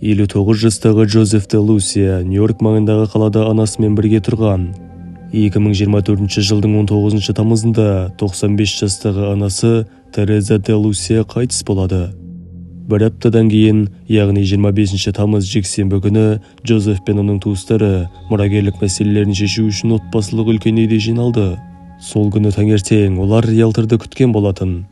59 жастағы Джозеф де Лусия Нью-Йорк маңындағы қалада анасымен бірге тұрған. 2024 жылдың 19 тамызында 95 жастағы анасы Тереза де Лусия қайтыс болады. Бір аптадан кейін, яғни 25 тамыз жексенбі күні, Джозеф пен оның туыстары мұрагерлік мәселелерін шешу үшін отбасылық үлкен үйде жиналды. Сол күні таңертең олар риэлторды күткен болатын.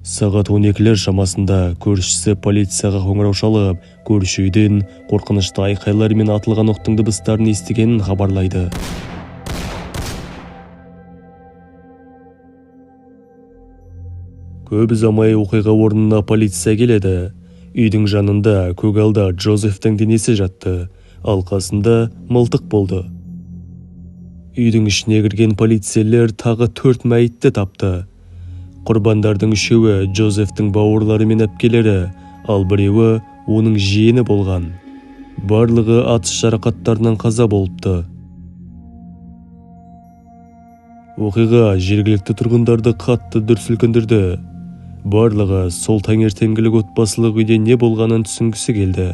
Сағат 12-лер шамасында көршісі полицияға қоңырау шалып, көрші үйден қорқынышты айқайлар мен атылған оқтың дыбыстарын естігенін хабарлайды. Көп ұзамай оқиға орнына полиция келеді. Үйдің жанында көгалда Джозефтің денесі жатты, алқасында мылтық болды. Үйдің ішіне кірген полицейлер тағы 4 мәйітті тапты. Құрбандардың үшеуі Джозефтің бауырлары мен әпкелері, ал біреуі оның жиені болған. Барлығы атыс жарақаттарынан қаза болыпты. Оқиға жергілікті тұрғындарды қатты дүр сілкіндірді. Барлығы сол таңертеңгілік отбасылық үйде не болғанын түсінгісі келді.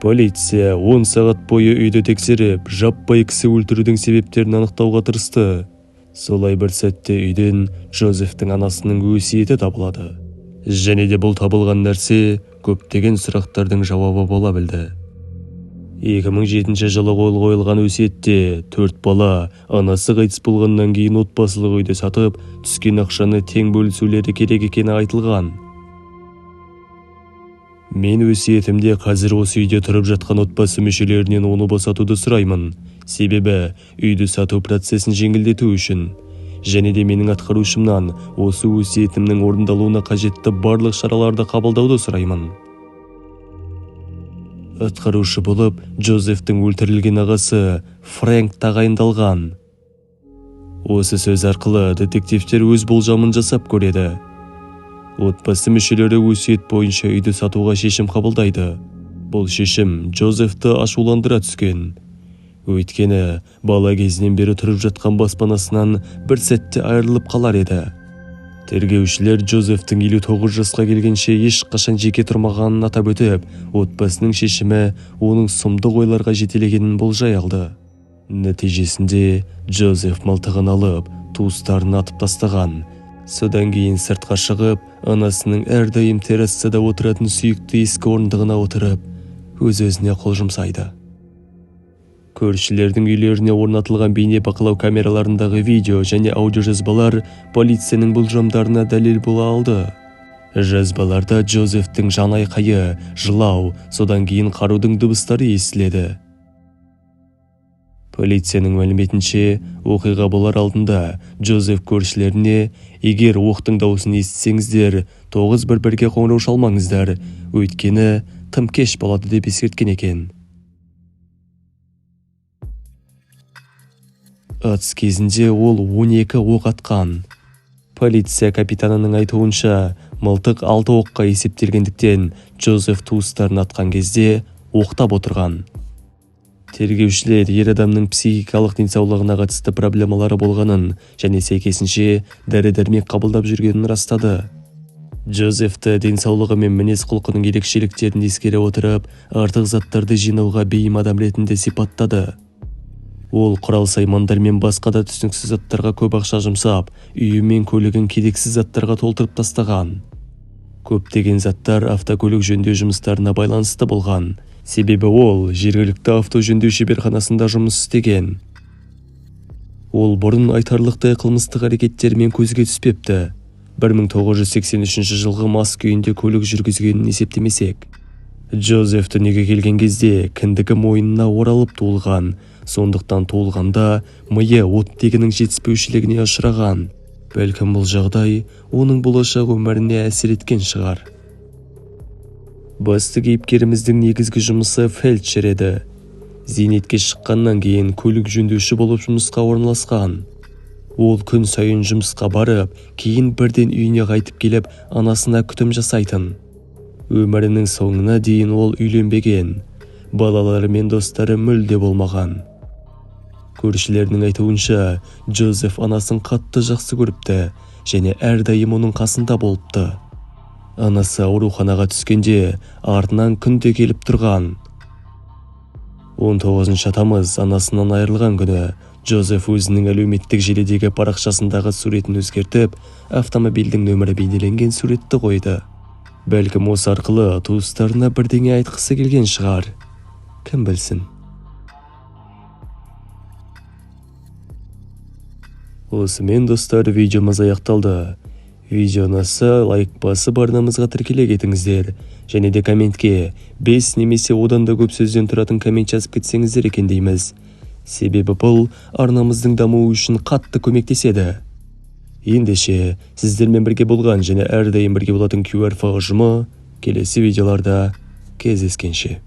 Полиция 10 сағат бойы үйді тексеріп, жаппай кісі өлтірудің себептерін анықтауға тырысты. Солай бір сәтте үйден Джозефтің анасының өсиеті табылады. Және де бұл табылған нәрсе көптеген сұрақтардың жауабы бола білді. 2007 жылы қойылған өсиетте 4 бала анасы қайтыс болғаннан кейін отбасылық үйді сатып, түскен ақшаны тең бөлісулері керек екені айтылған. Мен өсиетімде қазір осы үйде тұрып жатқан отбасы мүшелерінен оны босатуды сұраймын. Себебі үйді сату процесін жеңілдету үшін. Және де менің атқарушымнан осы өсиетімнің орындалуына қажетті барлық шараларды қабылдауды сұраймын. Атқарушы болып Джозефтің өлтірілген ағасы Фрэнк тағайындалған. Осы сөз арқылы детективтер өз болжамын жасап көреді. Отбасы мүшелері өсиет бойынша үйді сатуға шешім қабылдайды. Бұл шешім Джозефті ашуландыра түскен. Өйткені бала кезінен бері тұрып жатқан баспанасынан бір сәтте айырылып қалар еді. Тергеушілер Джозефтің 59 жасқа келгенше ешқашан жеке тұрмағанын атап өтіп, отбасының шешімі оның сұмдық ойларға жетелегенін болжай алды. Нәтижесінде Джозеф мылтығын алып, туыстарын атып тастаған. Содан кейін сыртқа шығып, анасының әрдайым террасада отыратын сүйікті ескі орындығына отырып, өз-өзіне қол жұмсайды. Көршілердің үйлеріне орнатылған бейне бақылау камераларындағы видео және аудиожазбалар полицияның болжамдарына дәлел бола алды. Жазбаларда Джозефтің жан айқайы, жылау, содан кейін қарудың дыбыстары естіледі. Полицияның мәліметінше, оқиға болар алдында Джозеф көршілеріне: егер оқтың дауысын естісеңіздер, 911-ге қоңырау шалмаңыздар, өйткені тым кеш болады деп ескерткен екен. Атыс кезінде ол 12 оқ атқан. Полиция капитанының айтуынша, мылтық 6 оққа есептелгендіктен Джозеф туыстарын атқан кезде оқтап отырған. Тергеушілер ер адамның психикалық денсаулығына қатысты проблемалары болғанын және сәйкесінше дәрі-дәрмек қабылдап жүргенін растады. Джозефті денсаулығы мен мінез құлқының ерекшеліктерін ескере отырып, артық заттарды жинауға бейім адам ретінде сипаттады. Ол құрал-саймандар мен басқа да түсініксіз заттарға көп ақша жұмсап, үйі мен көлігін керексіз заттарға толтырып тастаған. Көптеген заттар автокөлік жөндеу жұмыстарына байланысты болған. Себебі ол жергілікті авто жөндеу шеберханасында жұмыс істеген. Ол бұрын айтарлықтай қылмыстық әрекеттермен көзге түспепті. 1983 жылғы мас күйінде көлік жүргізгенін есептемесек. Джозеф дүниеге келген кезде кіндігі мойнына оралып туылған. Сондықтан туылғанда миы оттегінің жетіспеушілігіне ұшыраған. Бәлкім бұл жағдай оның болашақ өміріне әсер еткен шығар. Басты кейіпкеріміздің негізгі жұмысы фельдшер еді. Зейнетке шыққаннан кейін көлік жөндеуші болып жұмысқа орналасқан. Ол күн сайын жұмысқа барып, кейін бірден үйіне қайтып келіп, анасына күтім жасайтын. Өмірінің соңына дейін ол үйленбеген. Балалары мен достары мүлде болмаған. Көршілердің айтуынша, Джозеф анасын қатты жақсы көріпті және әрдайым оның қасында болыпты. Анасы ауруханаға түскенде артынан күнде келіп тұрған. 19 тамыз анасынан айырылған күні Джозеф өзінің әлеуметтік желідегі парақшасындағы суретін өзгертіп, автомобильдің нөмірі бейнеленген суретті қойды. Бәлкім осы арқылы туыстарына бірдеңе айтқысы келген шығар. Кім білсін. Осымен достар, видеомыз аяқталды. Видео ұнаса, лайк басып арнамызға тіркеле кетіңіздер. Және де комментке 5 немесе одан да көп сөзден тұратын коммент жазып кетсеңіздер екен дейміз. Себебі бұл арнамыздың дамуы үшін қатты көмектеседі. Ендеше, сіздермен бірге болған және әрдайым бірге болатын QRF ұжымы келесі видеоларда кездескенше.